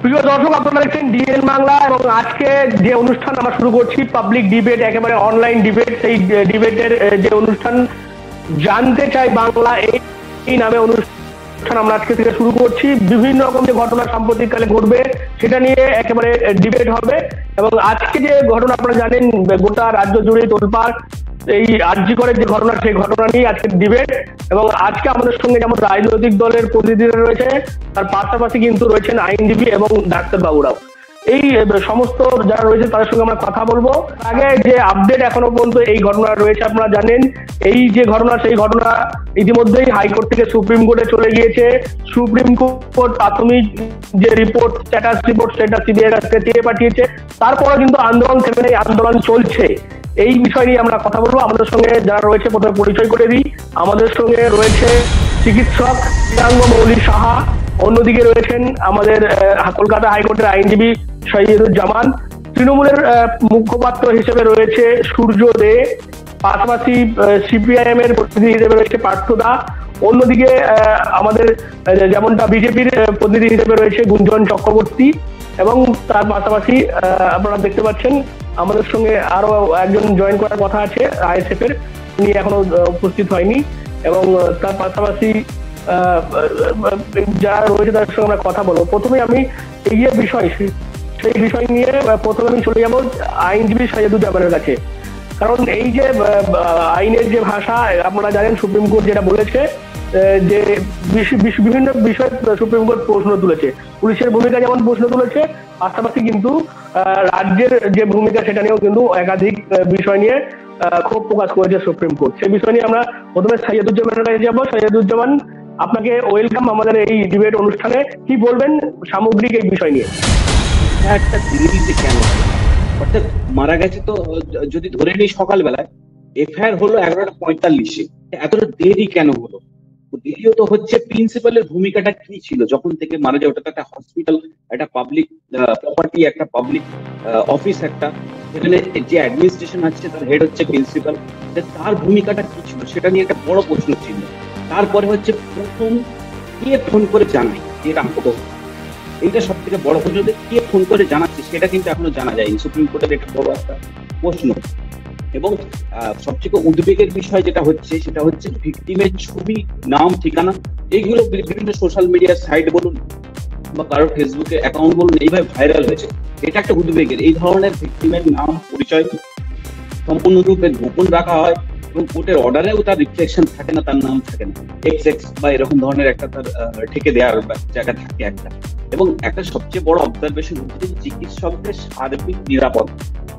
প্রিয় দর্শক, আপনারা দেখছেন ডিএন বাংলা এবং আজকে যে অনুষ্ঠান আমরা শুরু করছি পাবলিক ডিবেট, একেবারে অনলাইন ডিবেট। সেই ডিবেটের যে অনুষ্ঠান জানতে চাই বাংলা এই নামে অনুষ্ঠান আমরা আজকে থেকে শুরু করছি। বিভিন্ন রকম যে ঘটনা সাম্প্রতিককালে ঘটবে সেটা নিয়ে একেবারে ডিবেট হবে। এবং আজকে যে ঘটনা আপনারা জানেন গোটা রাজ্য জুড়ে তোলপাড়, এই আরজি করের যে ঘটনা, সেই ঘটনা নিয়ে আজকে ডিবেট। এবং আজকে আমাদের সঙ্গে যেমন রাজনৈতিক দলের প্রতিনিধিরা রয়েছে, তার পাশাপাশি কিন্তু রয়েছেন আইনজীবী এবং ডাক্তারবাবুরাও। এই সমস্ত যারা রয়েছে তাদের সঙ্গে আমরা কথা বলবো। আগে যে আপডেট এখনো পর্যন্ত এই ঘটনা রয়েছে, আপনারা জানেন এই যে ঘটনা, সেই ঘটনা ইতিমধ্যেই হাইকোর্ট থেকে সুপ্রিম কোর্টে চলে গিয়েছে। সুপ্রিম কোর্ট প্রাথমিক যে রিপোর্ট, স্ট্যাটাস রিপোর্ট, সেটা সিবিআই এর কাছে দিয়ে পাঠিয়েছে। তারপরে কিন্তু আন্দোলন থেমে নেই, আন্দোলন চলছে। এই বিষয় নিয়ে আমরা কথা বলবো। আমাদের সঙ্গে যারা রয়েছে প্রথমে পরিচয় করে দিই। আমাদের সঙ্গে রয়েছে চিকিৎসক মৃদাঙ্গ মৌলি সাহা, অন্যদিকে রয়েছেন আমাদের কলকাতা হাইকোর্টের আইনজীবী সৈয়দুজ্জামান, তৃণমূলের মুখপাত্র হিসেবে রয়েছে সূর্য দে, পাশাপাশি সিপিআইএম এর প্রতিনিধি হিসেবে রয়েছে পার্থদা, অন্যদিকে আমাদের যেমনটা বিজেপির প্রতিনিধি হিসেবে রয়েছে গুঞ্জন চক্রবর্তী, এবং তার পাশাপাশি আপনারা দেখতে পাচ্ছেন আমাদের সঙ্গে আরো একজন জয়েন করার কথা আছে আইএসএফ এর, উনি এখনো উপস্থিত হয়নি। এবং তার পাশাপাশি যারা রয়েছে তাদের সঙ্গে আমরা কথা বলবো। প্রথমে আমি এই যে বিষয়, সেই বিষয় নিয়ে প্রথমে আমি চলে যাবো আইনজীবী সৈয়দুজ্জামানের কাছে। কারণ এই যে আইনের যে ভাষা, আপনারা জানেন সুপ্রিম কোর্ট যেটা বলেছে যে বিভিন্ন বিষয় সুপ্রিম কোর্ট প্রশ্ন তুলেছে। পুলিশের ভূমিকা যেমন প্রশ্ন তুলেছে, পাশাপাশি কিন্তু রাজ্যের যে ভূমিকা সেটা নিয়েও কিন্তু একাধিক বিষয় নিয়ে ক্ষোভ প্রকাশ করেছে সুপ্রিম কোর্ট। সেই বিষয় নিয়ে আমরা প্রথমে সৈয়দুজ্জামানের কাছে যাবো। সৈয়দুজ্জামান, আপনাকে ওয়েলকাম আমাদের এই ডিবেট অনুষ্ঠানে। কি বলবেন সামগ্রিক এই বিষয় নিয়ে? একটা দেরিতে কেন, অর্থাৎ মারা গেছে তো যদি ধরে নিই সকালবেলায়, এফআইআর হলো 11:45, এতটা দেরি কেন হলো? দ্বিতীয়ত হচ্ছে প্রিন্সিপালের ভূমিকাটা কি ছিল যখন থেকে মারা যায়? ওটা তো একটা হসপিটাল, একটা পাবলিক প্রপার্টি, একটা পাবলিক অফিস, একটা সেখানে যে অ্যাডমিনিস্ট্রেশন আছে তার হেড হচ্ছে প্রিন্সিপাল, তার ভূমিকাটা কি ছিল সেটা নিয়ে একটা বড় প্রশ্ন ছিল। তারপরে হচ্ছে প্রথম কে ফোন করে জানায় এটা আহত, এইটা সব থেকে বড় প্রশ্ন। কে ফোন করে জানাচ্ছে সেটা কিন্তু এখনো জানা যায়নি, সুপ্রিম কোর্টের একটা বড় একটা প্রশ্ন। এবং সবচেয়ে উদ্বেগের বিষয় যেটা হচ্ছে সেটা হচ্ছে ভিকটিমের ছবি, নাম, ঠিকানা, এইগুলো বিভিন্ন সোশ্যাল মিডিয়া সাইট বলুন বা কারোর ফেসবুকে অ্যাকাউন্ট বলুন, এইভাবে ভাইরাল হয়েছে। এটা একটা উদ্বেগের। এই ধরনের ভিকটিমের নাম, পরিচয় সম্পূর্ণরূপে গোপন রাখা হয় এবং কোর্টের অর্ডারেও তার রিফ্লেকশন থাকে না, তার নাম থাকে না, এক্স বা এরকম ধরনের একটা তার ঠেকে দেওয়ার জায়গা থাকে একটা। এবং একটা সবচেয়ে বড় অবজারভেশন হচ্ছে যে চিকিৎসকদের সার্বিক নিরাপদ,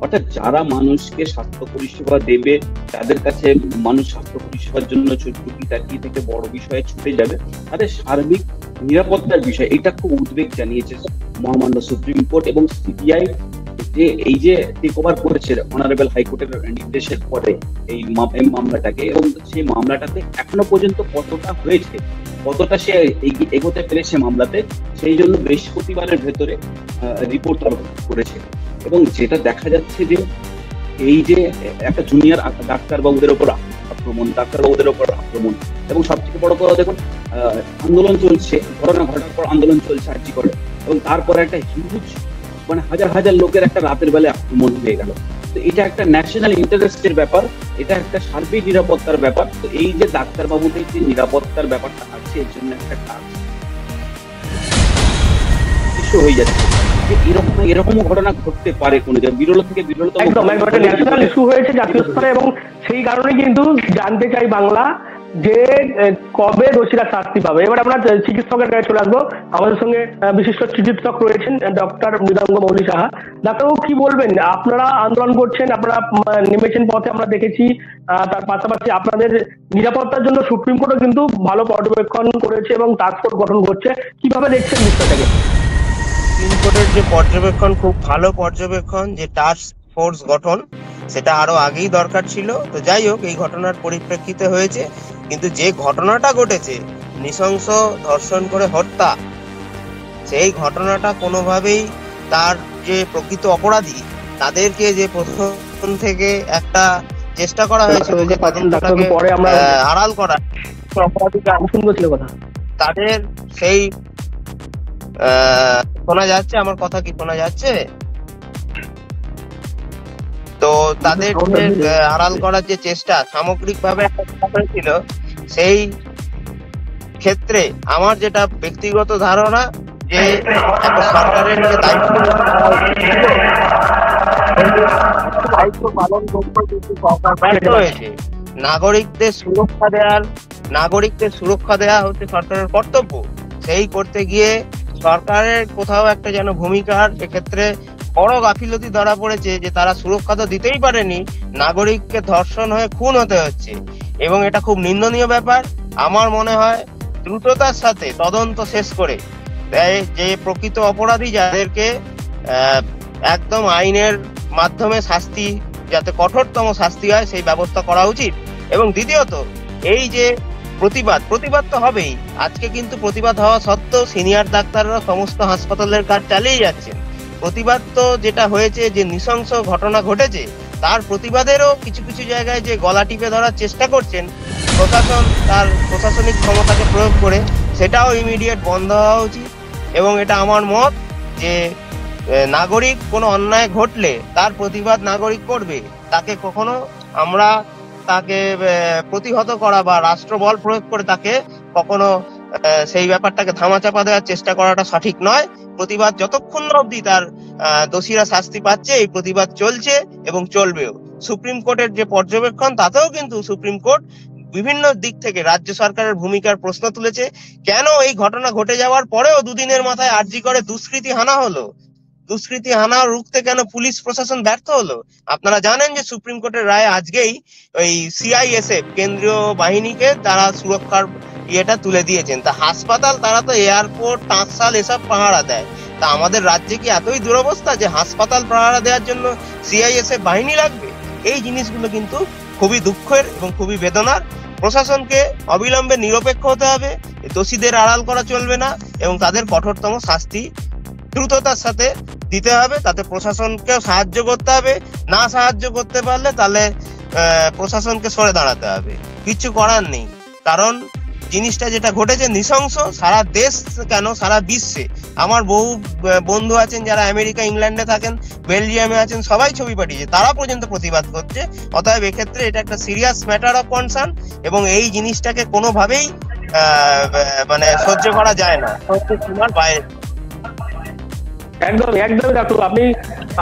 অর্থাৎ যারা মানুষকে স্বাস্থ্য পরিষেবা দেবে তাদের কাছে মানুষ স্বাস্থ্য পরিষেবার জন্য ছুটি টাকি থেকে বড় বিষয়ে ছুটে যাবে, তাদের সার্বিক নিরাপত্তার বিষয় এটা খুব উদ্বেগ জানিয়েছে মহামান্য সুপ্রিম কোর্ট। এবং সিবিআই যে এই যে টেক ওভার করেছে অনারেবল হাইকোর্টের নির্দেশের পরে এই মামলাটাকে, এবং সেই মামলাটাতে এখনো পর্যন্ত কতটা হয়েছে, কতটা সে এগোতে পেরেছে মামলাতে, সেই জন্য বৃহস্পতিবারের ভেতরে রিপোর্ট করেছে। এবং যেটা দেখা যাচ্ছে যে এই যে একটা জুনিয়র ডাক্তারবাবুদের ওপর আক্রমণ, এবং সবথেকে বড় কথা দেখুন, আন্দোলন চলছে, ঘটনা ঘটার পর আন্দোলন চলছে আরজি করে, এবং তারপরে একটা হিউজ মানে হাজার হাজার লোকের একটা রাতের বেলায় আক্রমণ হয়ে গেল। তো এটা একটা ন্যাশনাল ইন্টারেস্টের ব্যাপার, এটা একটা সার্বিক নিরাপত্তার ব্যাপার। তো এই যে ডাক্তারবাবুদের যে নিরাপত্তার ব্যাপারটা আছে, এর জন্য একটা কাজ হয়ে যাচ্ছে যে এরকম ঘটনা ঘটতে পারে কোন জায়গায়, বিরল থেকে বিরলতম ন্যাশনাল ইস্যু হয়েছে জাতীয় স্তরে। এবং সেই কারণে কিন্তু জানতে চাই বাংলা যে কবে দোষীরা শাস্তি পাবে। এবার আমরা চিকিৎসকের কাছে চলে আসবো। আমাদের সঙ্গে বিশিষ্ট চিকিৎসক রয়েছেন ডক্টর মৃদাঙ্গ মৌলি সাহা। ডাক্তারবাবু, কি বলবেন? আপনারা আন্দোলন করছেন, আপনারা নেমেছেন পথে, আমরা দেখেছি। তার পাশাপাশি আপনাদের নিরাপত্তার জন্য সুপ্রিম কোর্টও কিন্তু ভালো পর্যবেক্ষণ করেছে এবং টাস্ক ফোর্স গঠন করছে। কিভাবে দেখছেন বিষয়টাকে? সুপ্রিম কোর্টের যে পর্যবেক্ষণ, খুব ভালো পর্যবেক্ষণ, যে টাস্ক ফোর্স গঠন, সেটা আরো আগেই দরকার ছিল। তো যাই হোক, এই ঘটনার পরিপ্রেক্ষিতে হয়েছে। কিন্তু যে ঘটনাটা ঘটেছে, নৃশংস ধর্ষণ করে হত্যা, সেই ঘটনাটা কোনোভাবেই তার যে প্রকৃত অপরাধী তাদেরকে যে প্রথম থেকে একটা চেষ্টা করা হয়েছিল যে আড়াল করা, তাদের সেই শোনা যাচ্ছে? আমার কথা কি শোনা যাচ্ছে? তো তাদের যে আড়াল করার যে চেষ্টা সামগ্রিকভাবে একটা হয়েছিল, সেই ক্ষেত্রে আমার যেটা ব্যক্তিগত ধারণা যে একটা সরকারের যে দায়িত্ব পালন করতে কিন্তু সরকার ব্যর্থ হয়েছে। নাগরিকদের সুরক্ষা দেওয়া হচ্ছে সরকারের কর্তব্য। সেই করতে গিয়ে সরকারের কোথাও একটা যেন ভূমিকার এক্ষেত্রে বড় গাফিলতি ধরা পড়েছে, যে তারা সুরক্ষা তো দিতেই পারেনি, নাগরিককে ধর্ষণ হয়ে খুন হতে হচ্ছে, এবং এটা খুব নিন্দনীয় ব্যাপার। আমার মনে হয় দ্রুততার সাথে তদন্ত শেষ করে যে প্রকৃত অপরাধী, যাদেরকে একদম আইনের মাধ্যমে শাস্তি, যাতে কঠোরতম শাস্তি হয়, সেই ব্যবস্থা করা উচিত। এবং দ্বিতীয়ত, এই যে প্রতিবাদ তো হবেই। আজকে কিন্তু প্রতিবাদ হওয়া সত্ত্বেও সিনিয়র ডাক্তাররা সমস্ত হাসপাতালের কাজ চালিয়ে যাচ্ছেন। প্রতিবাদ তো যেটা হয়েছে, যে নৃশংস ঘটনা ঘটেছে, তার প্রতিবাদেরও কিছু কিছু জায়গায় যে গলা টিপে ধরার চেষ্টা করছেন প্রশাসন তার প্রশাসনিক ক্ষমতাকে প্রয়োগ করে, সেটাও ইমিডিয়েট বন্ধ হওয়া উচিত। এবং এটা আমার মত যে নাগরিক কোনো অন্যায় ঘটলে তার প্রতিবাদ নাগরিক করবে, তাকে কখনো আমরা তাকে প্রতিহত করা বা রাষ্ট্রবল প্রয়োগ করে তাকে কখনো সেই ব্যাপারটাকে ধামাচাপা দেওয়ার চেষ্টা করাটা সঠিক নয়। প্রতিবাদ যতক্ষণ না অবধি তার দোষীরা শাস্তি পাচ্ছে, এই প্রতিবাদ চলছে এবং চলবেও। সুপ্রিম কোর্টের যে পর্যবেক্ষণ, তাতেও কিন্তু সুপ্রিম কোর্ট বিভিন্ন দিক থেকে রাজ্য সরকারের ভূমিকার প্রশ্ন তুলেছে। কেন এই ঘটনা ঘটে যাওয়ার পরেও দুদিনের মাথায় আরজি করে দুষ্কৃতী হানা হলো, দুষ্কৃতী হানা রুখতে কেন পুলিশ প্রশাসন ব্যর্থ হলো? আপনারা জানেন যে সুপ্রিম কোর্টের রায় আজকেই ওই সিআইএসএফ কেন্দ্রীয় বাহিনীকে তারা সুরক্ষার ইয়েটা তুলে দিয়েছেন। তা হাসপাতাল, তারা তো এয়ারপোর্ট, টাঁকশাল এসব পাহারা দেয়। তা আমাদের রাজ্যে কি এতই দুরবস্থা যে হাসপাতাল পাহারা দেওয়ার জন্য সিআইএসএফ বাহিনী লাগবে? এই জিনিসগুলো কিন্তু খুবই দুঃখের এবং খুবই বেদনার। প্রশাসনকে অবিলম্বে নিরপেক্ষ হতে হবে, দোষীদের আড়াল করা চলবে না, এবং তাদের কঠোরতম শাস্তি দ্রুততার সাথে দিতে হবে। তাতে প্রশাসনকেও সাহায্য করতে হবে, না সাহায্য করতে পারলে তাহলে প্রশাসনকে সরে দাঁড়াতে হবে। কিছু করার নেই, কারণ জিনিসটা যেটা ঘটেছে নৃশংস। সারা দেশ কেন, সারা বিশ্বে আমার বহু বন্ধু আছেন যারা আমেরিকা, ইংল্যান্ডে থাকেন, বেলজিয়ামে আছেন, সবাই ছবি পাঠিয়েছে, তারা পর্যন্ত প্রতিবাদ করছে। অতএব এক্ষেত্রে এটা একটা সিরিয়াস ম্যাটার অফ কনসার্ন, এবং এই জিনিসটাকে কোনোভাবেই মানে সহ্য করা যায় না, সীমার বাইরে। একদমই ডাক্তার, আপনি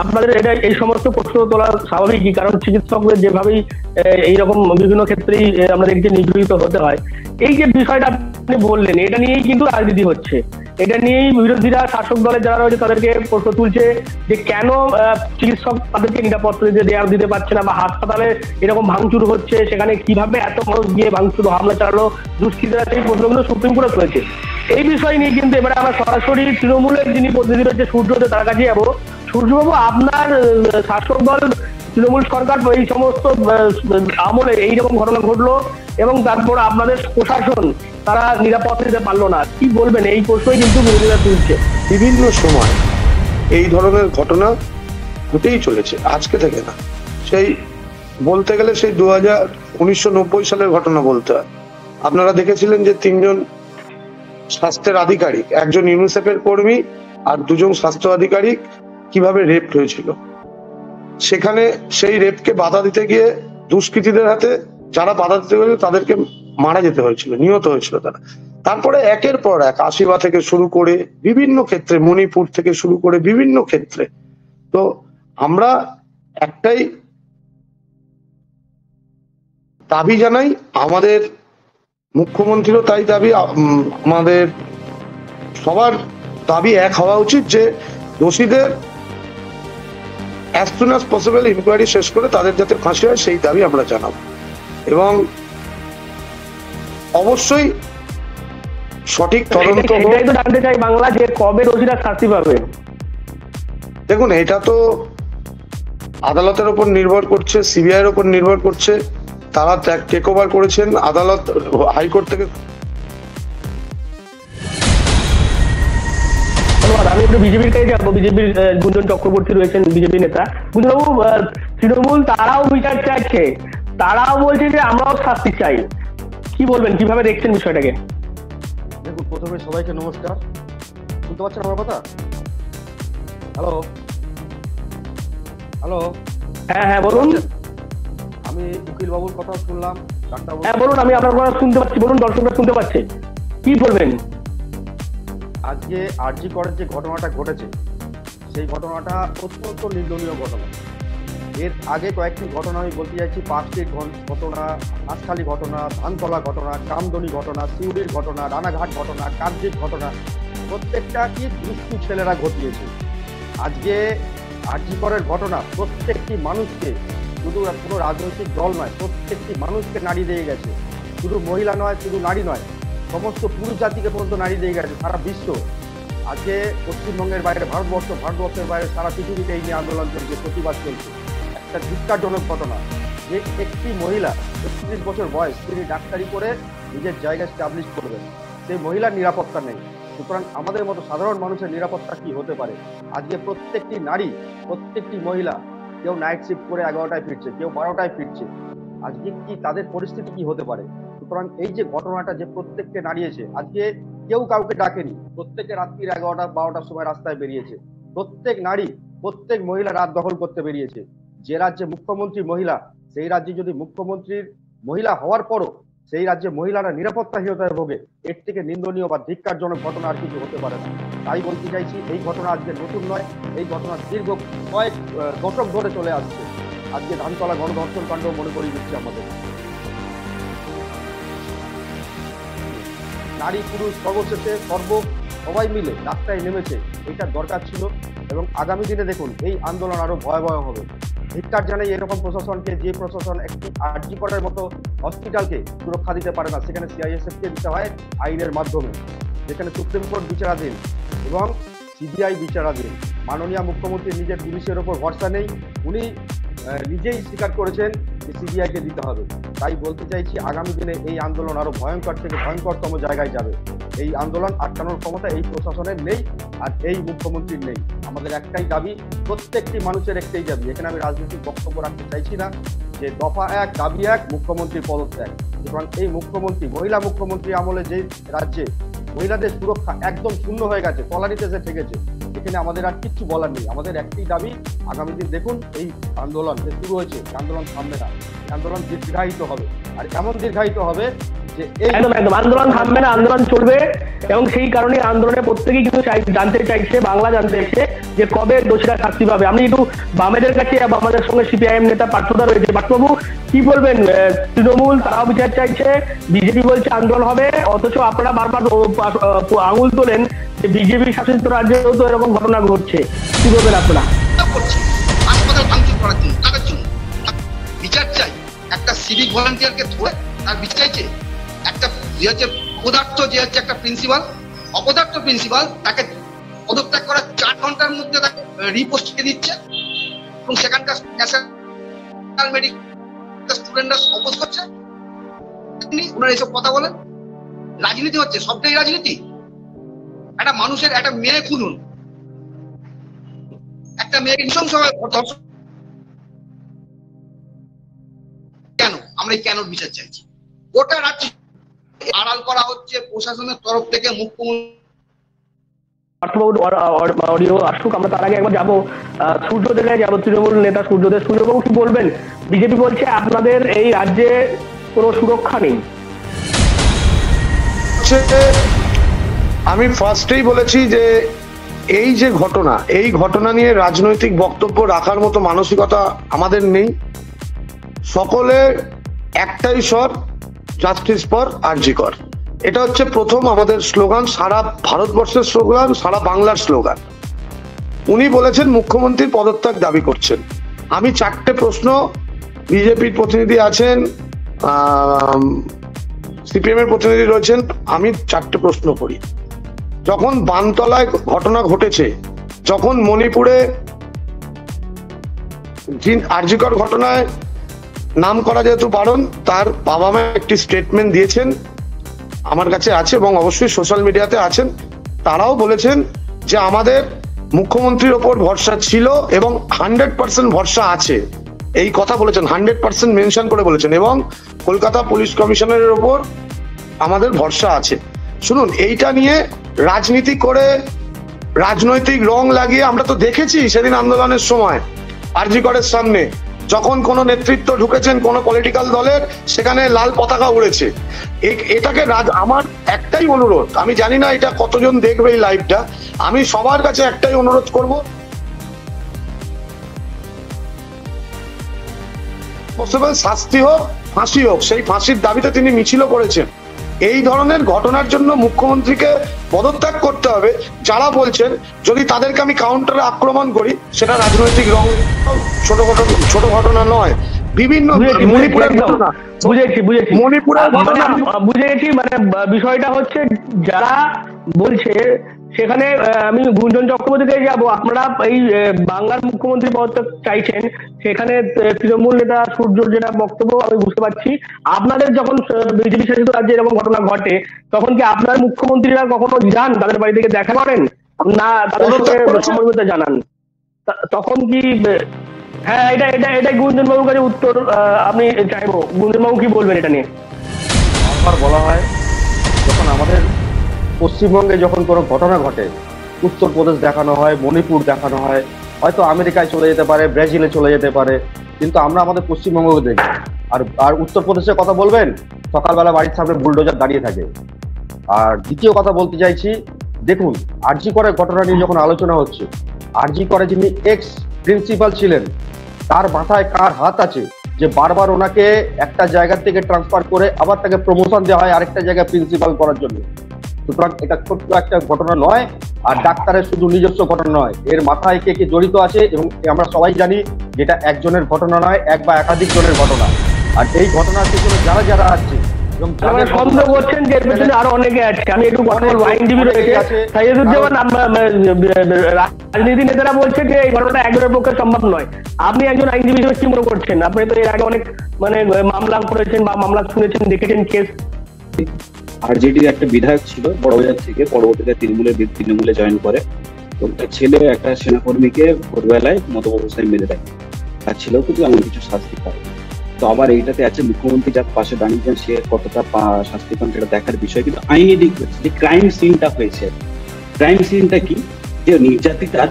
আপনাদের এটা এই সমস্ত প্রশ্ন তোলা স্বাভাবিকই, কারণ চিকিৎসকদের যেভাবেই এইরকম বিভিন্ন ক্ষেত্রেই আমরা দেখছি নিগৃহীত হতে হয়। এই যে বিষয়টা আপনি বললেন, এটা নিয়েই কিন্তু রাজনীতি হচ্ছে, এটা নিয়েই বিরোধীরা, শাসক দলের যারা রয়েছে তাদেরকে প্রশ্ন তুলছে যে কেন চিকিৎসক তাদেরকে নিরাপত্তা দিতে পারছে না, বা হাসপাতালে এরকম ভাঙচুর হচ্ছে, সেখানে কিভাবে এত মানুষ গিয়ে ভাঙচুর হামলা চালালো দুষ্কৃতীরা, সেই প্রশ্নগুলো সুপ্রিম কোর্টে তুলেছে। এই বিষয় নিয়ে কিন্তু এবারে আমরা সরাসরি তৃণমূলের যিনি প্রতিনিধি রয়েছে সূর্যদেব, তার কাছে যাবো। সূর্যবাবু, আপনার শাসক দল তৃণমূল সরকার এই সমস্ত আমলে এইরকম ঘটনা ঘটলো, এবং তারপর আপনাদের প্রশাসন তারা নিরাপত্তা দিতে পারলো না, কি বলবেন? এই প্রশ্নই কিন্তু বিরোধীরা তুলছে। বিভিন্ন সময় এই ধরনের ঘটনা ঘটেই চলেছে, আজকে থেকে না। সেই বলতে গেলে সেই 1990 সালের ঘটনা বলতে হয়। আপনারা দেখেছিলেন যে 3 জন স্বাস্থ্যের আধিকারিক, একজন ইউনিসেফের কর্মী আর 2 জন স্বাস্থ্য আধিকারিক কিভাবে রেপ হয়েছিল। সেখানে সেই রেপকে বাধা দিতে গিয়ে দুষ্কৃতীদের হাতে যারা বাধা দিতে গেছিল তাদেরকে মারা যেতে হয়েছিল, নিহত হয়েছিল তারা। তারপরে একের পর এক আশিবা থেকে শুরু করে বিভিন্ন ক্ষেত্রে, মণিপুর থেকে শুরু করে বিভিন্ন ক্ষেত্রে। তো আমরা একটাই দাবি জানাই, আমাদের মুখ্যমন্ত্রীরও তাই দাবি, আমাদের সবার দাবি এক হওয়া উচিত যে দোষীদের as soon as possible enquiry শেষ করে তাদের যাতে ফাঁসি হয়, সেই দাবি আমরা জানাবো। এবং অবশ্যই সঠিক তদন্ত জানতে চাই বাংলা, যে কবে দোষীরা শাস্তি পাবে। দেখুন, এটা তো আদালতের উপর নির্ভর করছে, সিবিআই এর উপর নির্ভর করছে। তারা টেক ওভার করেছেন, আদালত হাইকোর্ট থেকে। আমি একটু বিজেপির কাছে যাবো। বিজেপির গুঞ্জন চক্রবর্তী রয়েছেন, বিজেপি নেতা। গুঞ্জনবাবু, তৃণমূল তারাও বিচার চাইছে, তারাও বলছে যে আমরাও শাস্তি চাই, কি বলবেন, কিভাবে দেখছেন বিষয়টাকে? দেখুন, প্রথমে সবাইকে নমস্কার। শুনতে পাচ্ছেন আমার কথা? হ্যালো হ্যালো, হ্যাঁ হ্যাঁ বলুন। আমি উকিল বাবুর কথা শুনলাম। ডাক্তার হ্যাঁ বলুন, আমি আপনার কথা শুনতে পাচ্ছি, বলুন, দর্শকরা শুনতে পাচ্ছে, কি বলবেন? আজকে আরজি করের যে ঘটনাটা ঘটেছে, সেই ঘটনাটা অত্যন্ত নিন্দনীয় ঘটনা। এর আগে কয়েকটি ঘটনা আমি বলতে চাইছি। পাঁচটির ঘটনা, হাঁসখালি ঘটনা, ধানতলা ঘটনা, কামদনি ঘটনা, সিউড়ির ঘটনা, রানাঘাট ঘটনা, কার্যিক ঘটনা, প্রত্যেকটা কি দুষ্টু ছেলেরা ঘটিয়েছে। আজকে আরজি করের ঘটনা প্রত্যেকটি মানুষকে, শুধু কোনো রাজনৈতিক দল নয়, প্রত্যেকটি মানুষকে নাড়ি দিয়ে গেছে। শুধু মহিলা নয়, শুধু নারী নয়, সমস্ত পুরুষ জাতিকে পর্যন্ত নাড়ি দিয়ে গেছে সারা বিশ্ব। আজকে পশ্চিমবঙ্গের বাইরে ভারতবর্ষের বাইরে সারা পৃথিবীতে এই নিয়ে আন্দোলন চলছে, প্রতিবাদ চলছে। একটা ধিক্কারজনক ঘটনা যে একটি মহিলা ৩১ বছর বয়স, তিনি ডাক্তারি করে নিজের জায়গা স্টাবলিশ করবেন, সেই মহিলার নিরাপত্তা নেই। সুতরাং আমাদের মতো সাধারণ মানুষের নিরাপত্তা কি হতে পারে? আজকে প্রত্যেকটি নারী, প্রত্যেকটি মহিলা, কেউ নাইট শিফট করে 11টায় ফিরছে, কেউ 12টায় ফিরছে। আজকে কি তাদের পরিস্থিতি কি হতে পারে? সুতরাং এই যে ঘটনাটা যে প্রত্যেককে নাড়িয়েছে, আজকে কেউ কাউকে ডাকেনি, প্রত্যেকে রাত্রির 11টা 12টার সময় রাস্তায় বেরিয়েছে। প্রত্যেক নারী, প্রত্যেক মহিলা রাত দখল করতে বেরিয়েছে। যে রাজ্যে মুখ্যমন্ত্রী মহিলা, সেই রাজ্যে যদি মুখ্যমন্ত্রীর মহিলা হওয়ার পরও সেই রাজ্যে মহিলারা নিরাপত্তাহীনতায় ভোগে, এর থেকে নিন্দনীয় বা ধিক্কারজনক ঘটনা আর কিছু হতে পারে না। তাই বলতে চাইছি, এই ঘটনা আজকে নতুন নয়, এই ঘটনা দীর্ঘ কয়েক দশক ধরে চলে আসছে। আজকে ধানতলা গণধর্ষণ কাণ্ড মনে করিয়ে দিচ্ছে আমাদের। নারী পুরুষ সর্বশেষে সবাই মিলে রাস্তায় নেমেছে, এটা দরকার ছিল। এবং আগামী দিনে দেখুন এই আন্দোলন আরো ভয়াবহ হবে। ধিক্কার জানাই এরকম প্রশাসনকে, যে প্রশাসন একটি আরজি করের মতো হসপিটালকে সুরক্ষা দিতে পারে না, সেখানে সিআইএসএফ কে দিতে হয় আইনের মাধ্যমে, যেখানে সুপ্রিম কোর্ট বিচারাধীন এবং সিবিআই বিচারাধীন। মাননীয় মুখ্যমন্ত্রী নিজের পুলিশের ওপর ভরসা নেই, উনি নিজেই স্বীকার করেছেন যে সিবিআইকে দিতে হবে। তাই বলতে চাইছি, আগামী দিনে এই আন্দোলন আরো ভয়ঙ্কর থেকে ভয়ঙ্করতম জায়গায় যাবে। এই আন্দোলন আটকানোর ক্ষমতা এই প্রশাসনের নেই, আর এই মুখ্যমন্ত্রীর নেই। আমাদের একটাই দাবি, প্রত্যেকটি মানুষের একটাই দাবি, এখানে আমি রাজনৈতিক বক্তব্য রাখতে চাইছি না, যে দফা 1 দাবি 1 মুখ্যমন্ত্রীর পদত্যাগ। সুতরাং এই মুখ্যমন্ত্রী, মহিলা মুখ্যমন্ত্রী আমলে যে রাজ্যে মহিলাদের সুরক্ষা একদম শূন্য হয়ে গেছে, তলানিতে এসে ঠেকেছে, এখানে আমাদের আর কিচ্ছু বলার নেই। আমাদের একটি দাবি, আগামী দিন দেখুন এই আন্দোলন যে শুরু হয়েছে, আন্দোলন থামবে না, আন্দোলন দীর্ঘায়িত হবে। আর এমন দীর্ঘায়িত হবে যে একদম আন্দোলন থামবে না, আন্দোলন চলবে। এবং সেই কারণে আন্দোলনে প্রত্যেকেই কিন্তু জানতে চাইছে, বাংলা জানতে চাইছে যে কবে দোষীরা শাস্তি পাবে। আমি একটু বামেদের কাছে, আমাদের সঙ্গে সিপিআইএম নেতা পার্থদা রয়েছে। পার্থবাবু, কি বলবেন? তৃণমূল তারাও বিচার চাইছে, বিজেপি বলছে আন্দোলন হবে, অথচ আপনারা বারবার আঙুল তোলেন যে বিজেপি শাসিত রাজ্যেও তো এরকম ঘটনা ঘটছে, কি বলবেন আপনারা? হাসপাতাল ভাঙচুর করার জন্য, তাদের জন্য বিচার চাই। একটা সিভিক ভলান্টিয়ারকে ধরে তার বিচার চাইছে। একটা যে হচ্ছে অপদার্থ, যে হচ্ছে একটা অপদার্থ প্রিন্সিপাল, তাকে পদত্যাগ করার 4 ঘন্টার মধ্যে তাকে রিপোস্ট দিচ্ছে, এবং সেখানকার ন্যাশনাল মেডিকেল স্টুডেন্টরা অপোজ করছে। ওনারা এসব কথা বলেন, রাজনীতি হচ্ছে, সবটাই রাজনীতি। একটা মানুষের, একটা মেয়ে খুনুন, একটা মেয়েকে নৃশংসভাবে ধর্ষণ, কেন? আমরা এই কেন বিচার চাইছি। গোটা রাজ্য আড়াল করা হচ্ছে প্রশাসনের তরফ থেকে। অডিও আসুক, আমরা তার আগে একবার যাবো সূর্যদেবে যাবো, তৃণমূল নেতা সূর্যদেব। সূর্যবাবু, কি বলবেন? বিজেপি বলছে আপনাদের এই রাজ্যে কোনো সুরক্ষা নেই। আমি ফার্স্টেই বলেছি যে এই যে ঘটনা, এই ঘটনা নিয়ে রাজনৈতিক বক্তব্য রাখার মতো মানসিকতা আমাদের নেই। সকলের একটাই স্বর, জাস্টিস ফর আরজি কর। এটা হচ্ছে প্রথম আমাদের স্লোগান, সারা ভারতবর্ষের স্লোগান, সারা বাংলার স্লোগান। উনি বলেছেন মুখ্যমন্ত্রীর পদত্যাগ দাবি করছেন। আমি 4টে প্রশ্ন, বিজেপির প্রতিনিধি আছেন, সিপিএম এর প্রতিনিধি রয়েছেন, আমি 4টে প্রশ্ন করি। যখন বানতলায় ঘটনা ঘটেছে, যখন মণিপুরে আরজি কর ঘটনায় নাম করা যেহেতু বারণ, তার বাবা মা একটি স্টেটমেন্ট দিয়েছেন, আমার কাছে আছে এবং অবশ্যই সোশ্যাল মিডিয়াতে আছেন। তারাও বলেছেন যে আমাদের মুখ্যমন্ত্রীর ওপর ভরসা ছিল এবং 100% ভরসা আছে, এই কথা বলেছেন, 100% মেনশন করে বলেছেন, এবং কলকাতা পুলিশ কমিশনারের ওপর আমাদের ভরসা আছে। শুনুন, এইটা নিয়ে রাজনীতি করে রাজনৈতিক রং লাগিয়ে, আমরা তো দেখেছি সেদিন আন্দোলনের সময় আরজি করের সামনে যখন কোন নেতৃত্ব ঢুকেছেন কোন পলিটিক্যাল দলের, সেখানে লাল পতাকা উড়েছে। এটাকে আমার একটাই অনুরোধ, আমি জানি না এটা কতজন দেখবে এই লাইভটা, আমি সবার কাছে একটাই অনুরোধ করব, পসিবল শাস্তি হোক, ফাঁসি হোক, সেই ফাঁসির দাবিতে তিনি মিছিল করেছেন। এই ধরনের ঘটনার জন্য মুখ্যমন্ত্রীকে পদত্যাগ করতে হবে। যারা বলছেন যদি তাদেরকে আমি কাউন্টারে আক্রমণ করি, সেটা রাজনৈতিক রং, ছোট ঘটনা নয়, বিভিন্ন মণিপুরের ঘটনা, মণিপুরের ঘটনা বুঝেছি। মানে বিষয়টা হচ্ছে যারা বলছে সেখানে আমি গুঞ্জন চক্রবর্তীকে যাবো, আপনারা এই বাংলার মুখ্যমন্ত্রী পদত্যাগ চাইছেন, সেখানে তৃণমূল নেতা সূর্যর যেটা বক্তব্য আমি বুঝতে পারছি, আপনাদের যখন বিজেপি শাসিত রাজ্যে এরকম ঘটনা ঘটে তখন কি আপনার মুখ্যমন্ত্রীরা কখনো যান তাদের বাড়ি থেকে দেখা করেন না, তাদের সঙ্গে সমবেত জানান? তখন কি হ্যাঁ, এটাই গুঞ্জন বাবুর কাছে উত্তর আমি চাইবো। গুঞ্জন বাবু কি বলবেন এটা নিয়ে? আমার বলা হয় যখন আমাদের পশ্চিমবঙ্গে যখন কোনো ঘটনা ঘটে, উত্তরপ্রদেশ দেখানো হয়, মণিপুর দেখানো হয়, হয়তো আমেরিকায় চলে যেতে পারে, ব্রাজিলে চলে যেতে পারে, কিন্তু আমরা আমাদের পশ্চিমবঙ্গকে দেখি। আর উত্তরপ্রদেশের কথা বলবেন, সকালবেলা বাড়ির সামনে বুলডোজার দাঁড়িয়ে থাকে। আর দ্বিতীয় কথা বলতে চাইছি, দেখুন আরজি করের ঘটনা নিয়ে যখন আলোচনা হচ্ছে, আরজি করে যিনি এক্স প্রিন্সিপাল ছিলেন, তার মাথায় কার হাত আছে যে বারবার ওনাকে একটা জায়গা থেকে ট্রান্সফার করে আবার তাকে প্রমোশন দেওয়া হয় আরেকটা জায়গায় প্রিন্সিপাল করার জন্য? সুতরাং এটা ছোট্ট একটা ঘটনা নয়, আর ডাক্তারের শুধু নিজস্ব ঘটনা নয়, এর মাথায় কে কে জড়িত আছে এবং আমরা সবাই জানি যেটা একজনের ঘটনা নয়, এক বা একাধিক জনের ঘটনা। আর এই ঘটনার পিছনে যারা যারা আছে এবং সন্দেহ করছেন যে এর পেছনে আরো অনেকে আছে, আমি একটু কথা বলবো। আইনজীবী রয়েছে সাইয়েদুজ্জামান, রাজনীতি নেতারা বলছে যে এই ঘটনাটা একজনের পক্ষে সম্ভব নয়। আপনি একজন আইনজীবী হিসেবে কি মনে করছেন? আপনি তো এর আগে অনেক মানে মামলা করেছেন বা মামলা শুনেছেন, দেখেছেন কেস। আরজেডির একটা বিধায়ক ছিল বড়বাজার থেকে, পরবর্তীতে তৃণমূলে জয়েন করে। তো তার ছেলে একটা সেনাকর্মীকে ভোরবেলায় মত অবস্থায় মেরে দেয়, তার ছেলেও কিন্তু এমন কিছু শাস্তি পায়। তো আবার এইটাতে আছে মুখ্যমন্ত্রী যার পাশে দাঁড়িয়েছেন সে কতটা শাস্তি পান সেটা দেখার বিষয়। কিন্তু আইনি দিক যে ক্রাইম সিনটা হয়েছে, ক্রাইম সিনটা কি, যে নির্যাতিতার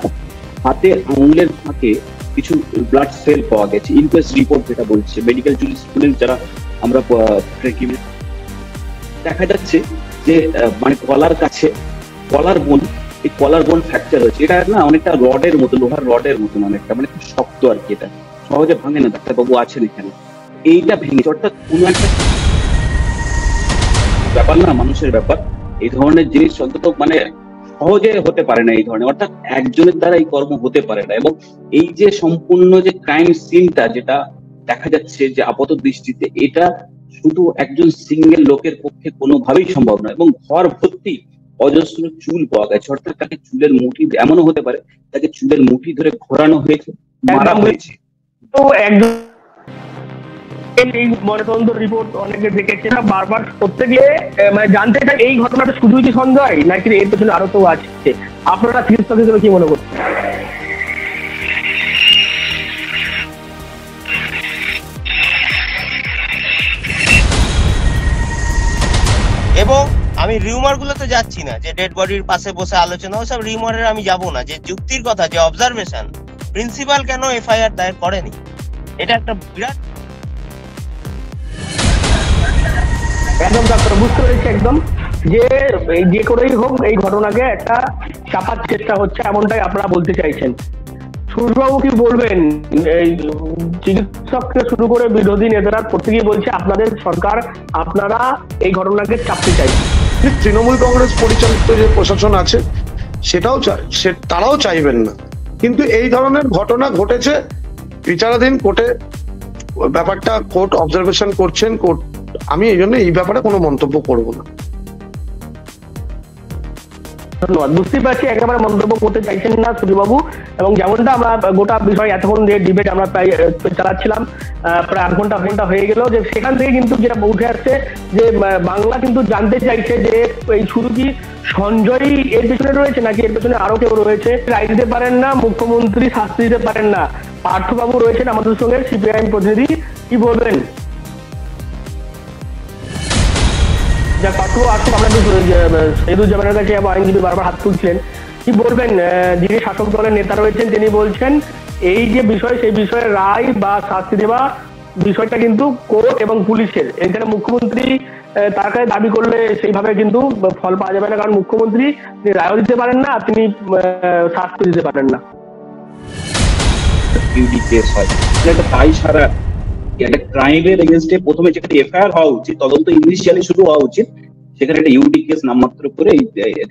হাতে আঙুলের ফাঁকে কিছু ব্লাড সেল পাওয়া গেছে। ইনকোয়েস্ট রিপোর্ট যেটা বলছে, মেডিকেল স্টুডেন্ট যারা আমরা দেখা যাচ্ছে যে মানে কলার কাছে কলার বোন, এই কলার বোন ফ্র্যাকচার হয়েছে। এটা না অনেকটা রডের মতো, লোহার রডের মতন অনেকটা, মানে খুব শক্ত আর কি, এটা সহজে ভাঙে না। ডাক্তারবাবু আছেন এখানে, এইটা ভেঙেছে। অর্থাৎ কোনো একটা ব্যাপার না, মানুষের ব্যাপার, এই ধরনের জিনিস অন্তত মানে সহজে হতে পারে না এই ধরনের, অর্থাৎ একজনের দ্বারা এই কর্ম হতে পারে না। এবং এই যে সম্পূর্ণ যে ক্রাইম সিনটা যেটা দেখা যাচ্ছে যে আপাত দৃষ্টিতে, এটা শুধু একজন সিঙ্গেল লোকের পক্ষে কোনোভাবেই সম্ভব নয়। এবং ঘর ভর্তি অজস্র চুল পাওয়া গেছে, অর্থাৎ তাকে চুলের মুঠি, এমনও হতে পারে তাকে চুলের মুঠি ধরে ঘোরানো হয়েছে, মারা হয়েছে। তো একজন এই ময়নাতদন্ত রিপোর্ট অনেকে দেখেছে না, বারবার করতে গিয়ে মানে জানতে চাই এই ঘটনাটা শুধুই কি সন্দেহ নাকি এর পেছনে আরো তো আছে? আপনারা চিকিৎসক হিসেবে কি মনে করছেন? এবং আমি রিউমার গুলোতে যাচ্ছি না যে ডেড বডির পাশে বসে আলোচনা, ওসব রিউমারের আমি যাব না। যে যুক্তির কথা, যে অবজারভেশন, প্রিন্সিপাল কেন এফআইআর দায়ের করেনি, এটা একটা বিরাট। একদম ডাক্তার, বুঝতে পেরেছি একদম, যে করেই হোক এই ঘটনাকে একটা চাপার চেষ্টা হচ্ছে, এমনটাই আপনারা বলতে চাইছেন। সুরবাবু কি বলবেন? এই চিকিৎসক থেকে শুরু করে বিরোধী নেতারা প্রত্যেকেই বলছে আপনাদের সরকার, আপনারা এই ঘটনাকে চাপতে চাইছেন। তৃণমূল কংগ্রেস পরিচালিত যে প্রশাসন আছে সেটাও তারাও চাইবেন না, কিন্তু এই ধরনের ঘটনা ঘটেছে, বিচারাধীন কোর্টে ব্যাপারটা কোর্ট অবজারভেশন করছেন কোর্ট। আমি এই জন্য এই ব্যাপারে কোনো মন্তব্য করব না। ধন্যবাদ। বুঝতেই পারছি একেবারে মন্তব্য করতে চাইছেন না সুধীরবাবু, এবং যেমনটা আমরা গোটা বিষয় এতক্ষণ যে ডিবেট আমরা প্রায় চালাচ্ছিলাম, প্রায় 8 ঘন্টা হয়ে গেল, যে সেখান থেকে কিন্তু যেটা উঠে আসছে যে বাংলা কিন্তু জানতে চাইছে যে এই শুধু কি সঞ্জয়ই এর পেছনে রয়েছে নাকি এর পেছনে আরো কেউ রয়েছে। রায় দিতে পারেন না, মুখ্যমন্ত্রী শাস্তি দিতে পারেন না। পার্থবাবু রয়েছেন আমাদের সঙ্গে, সিপিআইএম প্রতিনিধি, কি বলবেন? পার্থ আসুন, আমরা একটু সাইয়েদুজ্জামানের কাছে আইনজীবী বারবার হাত তুলছিলেন, কি বলবেন? যিনি শাসক দলের নেতা রয়েছেন তিনি বলছেন এই যে বিষয়, সেই বিষয়ে রায় বা শাস্তি দেওয়া বিষয়টা কিন্তু কোর্ট এবং পুলিশের। এখানে মুখ্যমন্ত্রী তার কাছে দাবি করলে সেইভাবে কিন্তু ফল পাওয়া যাবে না, কারণ মুখ্যমন্ত্রী তিনি রায়ও দিতে পারেন না, আর তিনি শাস্তি দিতে পারেন না। ইউডি কেস হয়, একটা দায় সারা একটা ক্রাইমের এগেনস্টে প্রথমে যেখানে এফআইআর হওয়া উচিত, তদন্ত ইনিশিয়ালি শুরু হওয়া উচিত, সেখানে একটা ইউডি কেস নামমাত্র করে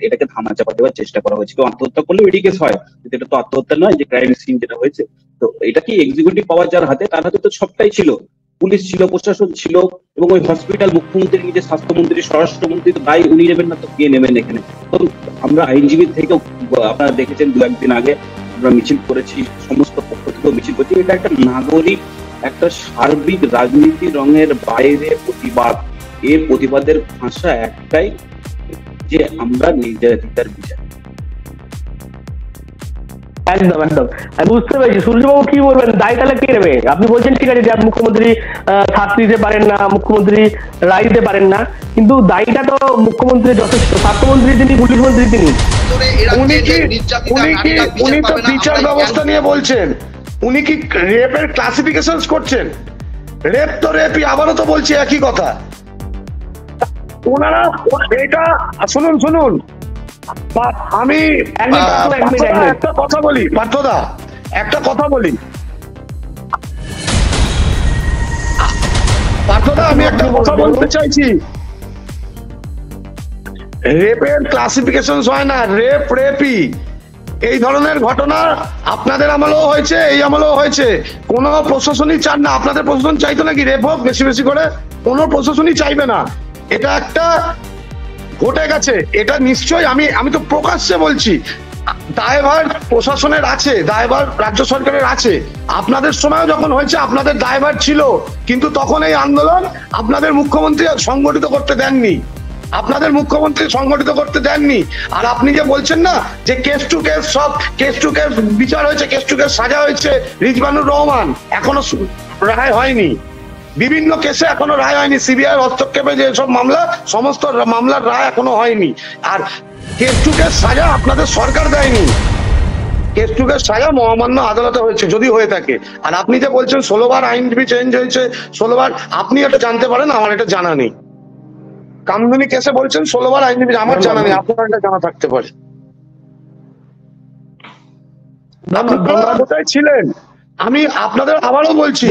এটাকে ধামাচাপা দেওয়ার চেষ্টা করা হয়েছে। কেউ আত্মহত্যা করলে ইউডি কেস হয়, কিন্তু এটা তো আত্মহত্যা নয়, যে ক্রাইম সিন যেটা হয়েছে। তো এটা কি এক্সিকিউটিভ পাওয়ার যার হাতে, তার হাতে তো সবটাই ছিল, পুলিশ ছিল, প্রশাসন ছিল, এবং ওই হসপিটাল মুখ্যমন্ত্রী, নিজের স্বাস্থ্যমন্ত্রী, স্বরাষ্ট্রমন্ত্রী তো দায় উনি নেবেন না তো কে নেবেন এখানে? তো আমরা আইনজীবী থেকেও, আপনারা দেখেছেন দু একদিন আগে আমরা মিছিল করেছি, সমস্ত পক্ষ থেকেও মিছিল করছি। এটা একটা নাগরিক, একটা সার্বিক রাজনীতি রঙের বাইরে প্রতিবাদ। এর প্রতিবাদের ভাষা একটাই, যে আমরা নির্যাতিতার বিচার। একদম একদম আমি বুঝতে পেরেছি। সূর্যবাবু কি বলবেন, দায় তাহলে কে নেবে? আপনি বলছেন ঠিক আছে যে মুখ্যমন্ত্রী শাস্তি দিতে পারেন না, মুখ্যমন্ত্রী রায় দিতে পারেন না, কিন্তু দায়ীটা তো মুখ্যমন্ত্রী যথেষ্ট। স্বাস্থ্যমন্ত্রী তিনি, পুলিশ মন্ত্রী তিনি। উনি তো বিচার ব্যবস্থা নিয়ে বলছেন, উনি কি রেপের ক্লাসিফিকেশন করছেন? রেপ তো রেপই, আবারও তো বলছি একই কথা। ওনারা এটা শুনুন শুনুন, আমি একটা কথা বলি, পার্থদা একটা কথা বলি, পার্থদা আমি একটা কথা বলতে চাইছি। রেপের ক্লাসিফিকেশন হয় না, রেপ রেপই। এই ধরনের ঘটনা আপনাদের আমলেও হয়েছে, এই আমলেও হয়েছে। কোন প্রশাসনই চান না, আপনাদের প্রশাসন চাইতো নাকি রেপ হোক বেশি বেশি করে? কোন প্রশাসনই চাইবে না। এটা একটা ঘটে গেছে, এটা নিশ্চয়ই আমি তো প্রকাশ্যে বলছি, দায়ভার প্রশাসনের আছে, দায়ভার রাজ্য সরকারের আছে। আপনাদের সময়ও যখন হয়েছে আপনাদের দায়ভার ছিল, কিন্তু তখন এই আন্দোলন আপনাদের মুখ্যমন্ত্রী সংগঠিত করতে দেননি, আপনাদের মুখ্যমন্ত্রী সংগঠিত করতে দেননি। আর আপনি যে বলছেন না যে কেস টু কেস, সব কেস টু কেস বিচার হয়েছে, কেস টু কেস সাজা হয়েছে, রিজওয়ানুর রহমান এখনো রায় হয়নি, বিভিন্ন কেসে এখনো রায় হয়নি, সিবিআই হস্তক্ষেপে যেসব মামলা, সমস্ত মামলার রায় এখনো হয়নি। আর কেস টু কেস সাজা আপনাদের সরকার দেয়নি, কেস টু কেস সাজা মহামান্য আদালতে হয়েছে যদি হয়ে থাকে। আর আপনি যে বলছেন 16 বার আইনজীবী চেঞ্জ হয়েছে, 16 বার, আপনি এটা জানতে পারেন, আমার এটা জানা নেই। কামদুনি কেসে বলছেন 16 বার আইনজীবী, আমার জানা নেই, আপনার এটা জানা থাকতে পারে। আপনারা কোথায় ছিলেন? আমি আপনাদের আবারও বলছি,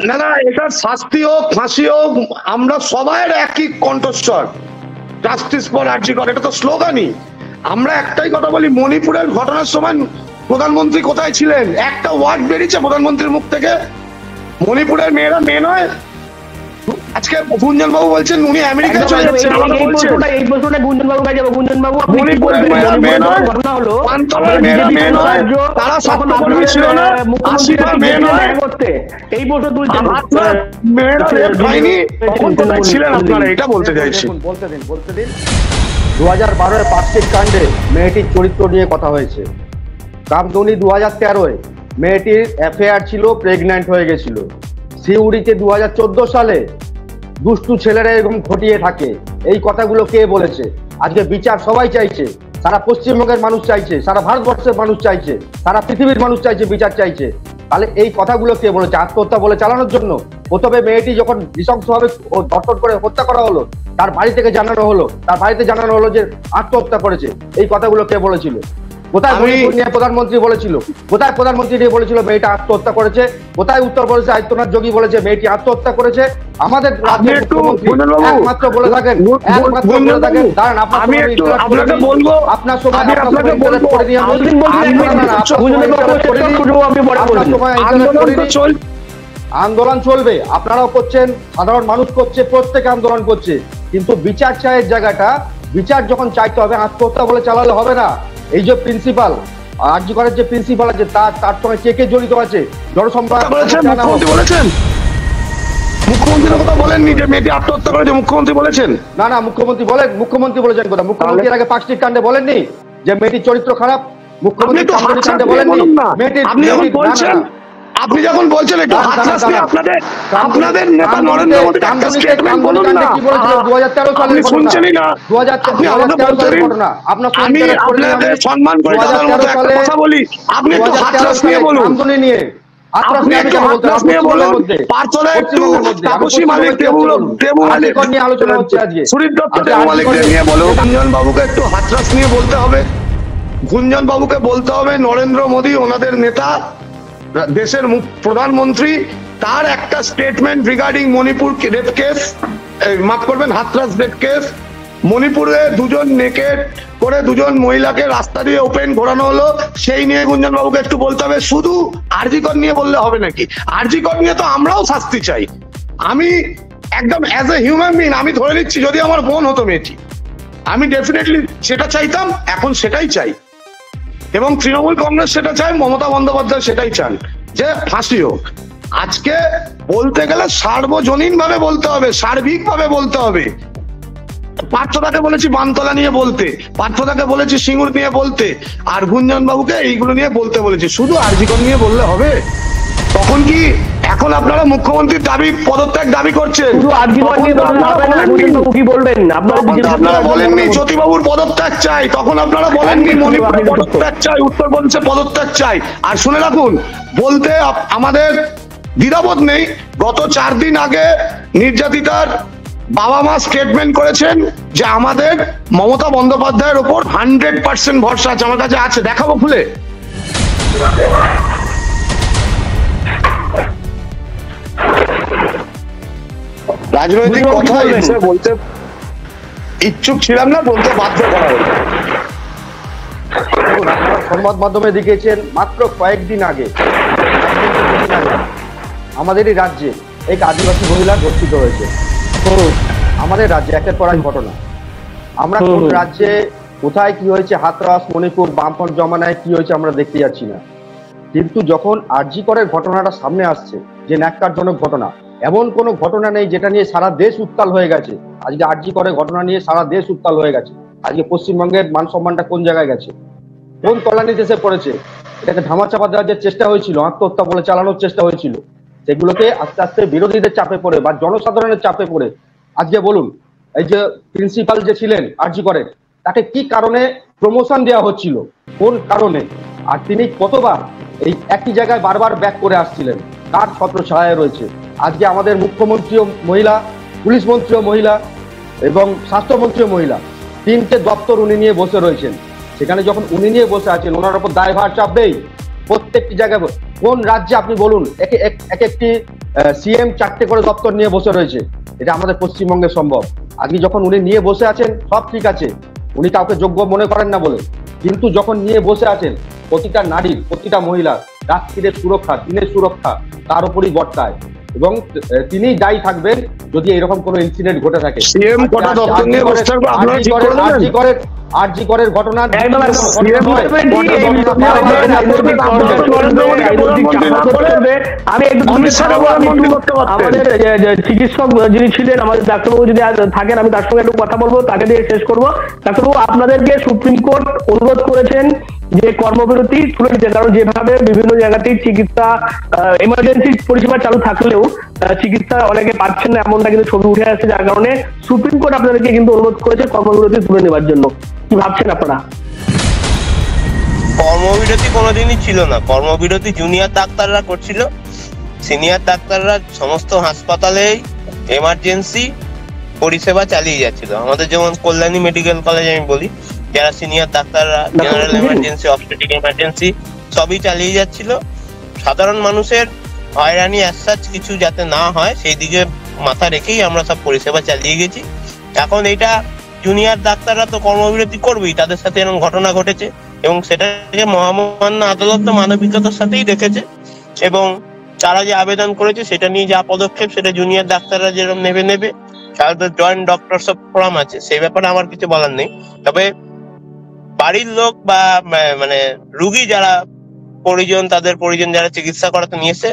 না না, এটা শাস্তি হোক ফাঁসি হোক, আমরা সবাই একই কণ্ঠস্বর, জাস্টিস ফর আরজি কর, এটা তো স্লোগানই। আমরা একটাই কথা বলি, মণিপুরের ঘটনার সময় প্রধানমন্ত্রী কোথায় ছিলেন? একটা ওয়ার্ড বেরিয়েছে প্রধানমন্ত্রীর মুখ থেকে? মণিপুরের মেয়েরা মেয়ে নয়? আজকে গুঞ্জন বাবু বলছেন উনি আমেরিকায় চলে যাচ্ছেন, এই প্রশ্নটা গুঞ্জন বাবু কাছে যাবো। গুঞ্জন বাবু, মণিপুরের মেয়েরা মেয়ে নয়, পান্তলার মেয়েরা মেয়ে নয়, তারা স্বাস্থ্যকর্মী ছিল না, আসিফার মেয়ে নয়, এই প্রশ্ন তুলছেন, মেয়েরা রেপ হয়নি, তখন কোথায় ছিলেন আপনারা? এটা বলতে চাইছি। বলতে দিন 2012-এর পার্কস্ট্রিট কাণ্ডে মেয়েটির চরিত্র নিয়ে কথা হয়েছে। কামদুনি 2013-এ মেয়েটির এফআইআর ছিল, প্রেগন্যান্ট হয়ে গেছিল। সিউড়িতে 2014 সালে দুষ্টু ছেলেরা এরকম ঘটিয়ে থাকে। এই কথাগুলো কে বলেছে? আজকে বিচার সবাই চাইছে, সারা পশ্চিমবঙ্গের মানুষ চাইছে, সারা ভারতবর্ষের মানুষ চাইছে, সারা পৃথিবীর মানুষ চাইছে, বিচার চাইছে। তাহলে এই কথাগুলো কে বলেছে? আত্মহত্যা বলে চালানোর জন্য? প্রথমে মেয়েটি যখন নৃশংসভাবে ধর্ষণ করে হত্যা করা হলো, তার বাড়ি থেকে জানানো হলো, তার বাড়িতে জানানো হলো যে আত্মহত্যা করেছে। এই কথাগুলো কে বলেছিল? কোথায় মণিপুর নিয়ে প্রধানমন্ত্রী বলেছিল? কোথায় প্রধানমন্ত্রী নিয়ে বলেছিল মেয়েটা আত্মহত্যা করেছে? কোথায় উত্তরপ্রদেশে আদিত্যনাথ যোগী বলেছে মেয়েটি আত্মহত্যা করেছে? আমাদের রাজ্যের মুখ্যমন্ত্রী একমাত্র বলে থাকেন, দাঁড়ান, আপনাকে বলবো, আপনার সময় আন্দোলন চলবে, আপনারাও করছেন, সাধারণ মানুষ করছে, প্রত্যেকে আন্দোলন করছে, কিন্তু বিচার চায়ের জায়গাটা, বিচার যখন চাইতে হবে, আত্মহত্যা বলে চালালে হবে না। এই যে প্রিন্সিপাল আরজি করের যে প্রিন্সিপাল আছে, তার সঙ্গে কে কে জড়িত আছে? জনসম্পদ বলেছেন, মুখ্যমন্ত্রীর কথা বলেননি যে মেয়েটি আত্মহত্যা করেছে, মুখ্যমন্ত্রী বলেছেন? না না, মুখ্যমন্ত্রী বলেছেন কথা? মুখ্যমন্ত্রী এর আগে পার্কস্ট্রিট কাণ্ডে বলেননি যে মেয়েটির চরিত্র খারাপ? মুখ্যমন্ত্রী কাণ্ডে বলেননি? আপনি যখন বলছেন একটু হাতরাস নিয়ে আপনাদের নেতা নরেন্দ্র মোদী একটা স্টেটমেন্ট বলুন না। আপনি শুনছেনই না, আপনি আমাকে বলছেন, আমি আপনাদের সম্মান করে তাদের মতো একটা কথা বলি, আপনি একটু হাতরাস নিয়ে বলুন, আপনি একটু হাতরাস নিয়ে বলুন। পার্থরা একটু তাপসী মালিক, দেবু মালিক, সুদীপ দত্ত, দেবু মালিকদের নিয়ে বলুন। গুঞ্জন বাবুকে একটু হাতরাস নিয়ে বলতে হবে, গুঞ্জন বাবুকে বলতে হবে নরেন্দ্র মোদী ওনাদের নেতা, দেশের প্রধানমন্ত্রী, তার একটা statement regarding Manipur rape case, মাফ করবেন হাতরাস রেপ কেস, মণিপুরে দুজন নেকেড করে দুজন মহিলাকে রাস্তা দিয়ে ওপেন ঘোরানো হলো, সেই নিয়ে গুঞ্জন বাবুকে একটু বলতে হবে। শুধু আরজি কর নিয়ে বললে হবে নাকি? আরজি কর নিয়ে তো আমরাও শাস্তি চাই। আমি একদম অ্যাজ এ হিউম্যান বিং আমি ধরে নিচ্ছি, যদি আমার বোন হতো মেয়েটি, আমি ডেফিনেটলি সেটা চাইতাম, এখন সেটাই চাই, এবং তৃণমূল কংগ্রেস সেটা চায়, মমতা বন্দ্যোপাধ্যায় সেটাই চান যে ফাঁসি হোক। আজকে বলতে গেলে সার্বজনীন ভাবে বলতে হবে, সার্বিক ভাবে বলতে হবে। পার্থদাকে বলেছি বানতলা নিয়ে বলতে, পার্থদাকে বলেছি সিঙ্গুর নিয়ে বলতে, আর গুঞ্জন বাবুকে এইগুলো নিয়ে বলতে বলেছি। শুধু আরজিকর নিয়ে বললে হবে? তখন কি এখন আপনারা মুখ্যমন্ত্রীর পদত্যাগ দাবি করছেন? কি বলবেন আপনারা বলেননি জ্যোতিবাবুর পদত্যাগ চাই, তখন আপনারা বলেননি মণিপুরের পদত্যাগ চাই, উত্তরপ্রদেশে পদত্যাগ চাই। আর শুনে রাখুন, বলতে আমাদের দ্বিধাবোধ নেই। গত 4 দিন আগে নির্যাতিতার বাবা মা স্টেটমেন্ট করেছেন যে আমাদের মমতা বন্দ্যোপাধ্যায়ের ওপর 100% ভরসা আছে। আমার কাছে আছে, দেখাবো খুলে। রাজনৈতিক কথা বলতে ইচ্ছুক ছিলাম না, বলতে বাধ্য করা হলো। সংবাদ মাধ্যমে দেখিয়েছেন মাত্র কয়েকদিন আগে আমাদেরই রাজ্যে এক আদিবাসী মহিলা ধর্ষিত হয়েছে। আমাদের রাজ্যে একের পর এক ঘটনা। আমরা কোন রাজ্যে কোথায় কি হয়েছে, হাতরাস, মণিপুর, বামফ্রন্ট জমানায় কি হয়েছে আমরা দেখতে যাচ্ছি না। কিন্তু যখন আরজি করের ঘটনাটা সামনে আসছে, যে ন্যাক্কারজনক ঘটনা, এমন কোনো ঘটনা নেই যেটা নিয়ে সারা দেশ উত্তাল হয়ে গেছে। আজকে আরজি করের ঘটনা নিয়ে সারা দেশ উত্তাল হয়ে গেছে। আজকে পশ্চিমবঙ্গের মান সম্মানটা কোন জায়গায় গেছে, কোন তলানিতে এসে পড়েছে। এটাকে ধামাচাপা দেওয়ার যে চেষ্টা হয়েছিল, আত্মহত্যা বলে চালানোর চেষ্টা হয়েছিল, সেগুলোকে আস্তে আস্তে বিরোধীদের চাপে পড়ে বা জনসাধারণের চাপে পড়ে আজকে বলুন, এই যে প্রিন্সিপাল যে ছিলেন আরজি করের, তাকে কি কারণে প্রমোশন দেওয়া হচ্ছিল, কোন কারণে, আর তিনি কতবার এই একই জায়গায় বারবার ব্যাক করে আসছিলেন, কার ছত্র ছায়া রয়েছে। আজকে আমাদের মুখ্যমন্ত্রীও মহিলা, পুলিশ মন্ত্রীও মহিলা এবং স্বাস্থ্যমন্ত্রীও মহিলা, 3টে দপ্তর উনি নিয়ে বসে রয়েছেন। সেখানে যখন উনি নিয়ে বসে আছেন, ওনার উপর দায়ভার চাপবেই প্রত্যেকটি জায়গায়। কোন রাজ্যে আপনি বলুন এক একটি সিএম 4টে করে দপ্তর নিয়ে বসে রয়েছে? এটা আমাদের পশ্চিমবঙ্গে সম্ভব। আজকে যখন উনি নিয়ে বসে আছেন সব ঠিক আছে, উনি কাউকে যোগ্য মনে করেন না বলে, কিন্তু যখন নিয়ে বসে আছেন প্রতিটা নারীর, প্রতিটা মহিলার রাত্রির সুরক্ষা, দিনের সুরক্ষা তার উপরই বর্তায়, এবং তিনি দায়ী থাকবেন যদি এরকম কোনো ইনসিডেন্ট ঘটে থাকে। আরজি করের ঘটনা আমাদের চিকিৎসক যিনি ছিলেন, আমাদের ডাক্তারবাবু যদি থাকেন, আমি তার সঙ্গে একটু কথা বলবো, তাকে দিয়ে শেষ করবো। ডাক্তারবাবু, আপনাদেরকে সুপ্রিম কোর্ট অনুরোধ করেছেন যে কর্মবিরতি তুলে নিতে, কারণ যেভাবে বিভিন্ন জায়গাতেই চিকিৎসা এমার্জেন্সি পরিষেবা চালু থাকলেও চিকিৎসা অনেকে পাচ্ছেন না, এমনটা কিন্তু ছবি উঠে আসছে, যার কারণে সুপ্রিম কোর্ট আপনাদেরকে কিন্তু অনুরোধ করেছে কর্মবিরতি তুলে নেওয়ার জন্য। কি ভাবছেন আপনারা? কর্মবিরতি কোনোদিনই ছিল না। কর্মবিরতি জুনিয়র ডাক্তাররা করছিল, সিনিয়র ডাক্তাররা সমস্ত হাসপাতালে এমার্জেন্সি পরিষেবা চালিয়ে যাচ্ছিল। আমাদের যেমন কল্যাণী মেডিকেল কলেজ আমি বলি, যারা সিনিয়র ডাক্তাররা জেনারেল এমার্জেন্সি, অবস্টেট্রিক এমার্জেন্সি সবই চালিয়ে যাচ্ছিল। সাধারণ মানুষের হয়রানি অ্যাজ কিছু যাতে না হয় সেই দিকে মাথা রেখেই আমরা সব পরিষেবা চালিয়ে গেছি। এখন এটা জুনিয়র ডাক্তাররা তো কর্মবিরতি করবেই, তাদের সাথে এরকম ঘটনা ঘটেছে এবং সেটাকে মহামান্য আদালত মানবিকতার সাথেই দেখেছে, এবং তারা যে আবেদন করেছে সেটা নিয়ে যা পদক্ষেপ সেটা জুনিয়র ডাক্তাররা যেরকম নেবে। সাধারণত জয়েন্ট ডক্টরস অফ ফোরাম আছে, সেই ব্যাপারে আমার কিছু বলার নেই। তবে বাড়ির লোক বা মানে রুগী যারা পরিজন, তাদের পরিজন যারা চিকিৎসা করাতে নিয়েছে,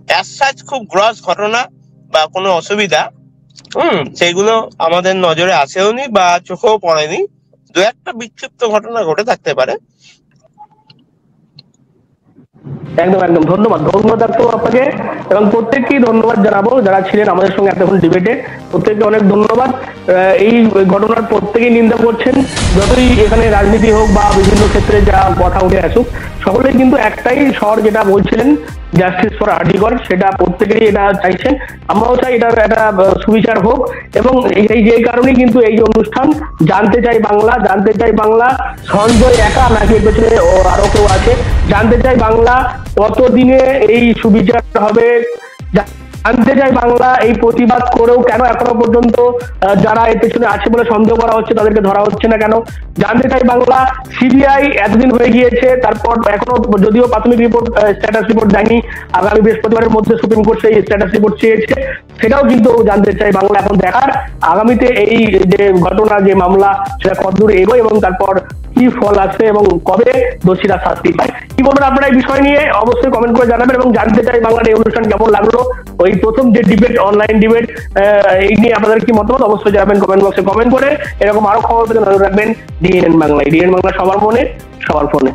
অ্যাজ সাচ খুব গ্রস ঘটনা বা কোনো অসুবিধা সেগুলো আমাদের নজরে আসেওনি বা চোখেও পড়েনি। 2-1টা বিক্ষিপ্ত ঘটনা ঘটে থাকতে পারে। একদম একদম ধন্যবাদ ডাক্তার আপনাকে, এবং প্রত্যেককেই ধন্যবাদ জানাবো যারা ছিলেন আমাদের সঙ্গে এতক্ষণ ডিবেটে। প্রত্যেককে অনেক ধন্যবাদ। এই ঘটনার প্রত্যেকেই নিন্দা করছেন, যতই এখানে রাজনীতি হোক বা বিভিন্ন ক্ষেত্রে যা কথা উঠে আসুক, সকলেই কিন্তু একটাই স্বর যেটা বলছিলেন, জাস্টিস ফর আরজিকর, সেটা প্রত্যেকেই এটা চাইছেন। আমরাও চাই এটার একটা সুবিচার হোক, এবং এই কারণেই কিন্তু এই যে অনুষ্ঠান জানতে চাই বাংলা সঞ্জয় একা নাকি এর পেছনে আরো কেউ আছে, জানতে চাই বাংলা কতদিনে এই সুবিচার হবে, জানতে চাই বাংলা এই প্রতিবাদ করেও কেন এখনো পর্যন্ত যারা এর পেছনে আছে বলে সন্দেহ করা হচ্ছে তাদেরকে ধরা হচ্ছে না কেন, জানতে চাই বাংলা সিবিআই এতদিন হয়ে গিয়েছে, তারপর এখনো যদিও প্রাথমিক রিপোর্ট স্ট্যাটাস রিপোর্ট দেয়নি, আগামী বৃহস্পতিবারের মধ্যে সুপ্রিম কোর্ট সেই স্ট্যাটাস রিপোর্ট চেয়েছে, সেটাও কিন্তু জানতে চাই বাংলা। এখন দেখার আগামীতে এই যে ঘটনা, যে মামলা, সেটা কতদূর এগোয় এবং তারপর কি ফল আসে এবং কবে দোষীরা শাস্তি পায়। কি বলবেন আপনারা এই বিষয় নিয়ে অবশ্যই কমেন্ট করে জানাবেন, এবং জানতে চাই বাংলার এই অনুষ্ঠান কেমন লাগলো, ওই প্রথম যে ডিবেট, অনলাইন ডিবেট, এই নিয়ে আপনাদের কি মতামত অবশ্যই জানাবেন কমেন্ট বক্সে কমেন্ট করে। এরকম আরো খবর পেতে নজর রাখবেন ডিএনএন বাংলায়। ডিএনএন বাংলা সবার মনে, সবার ফোনে।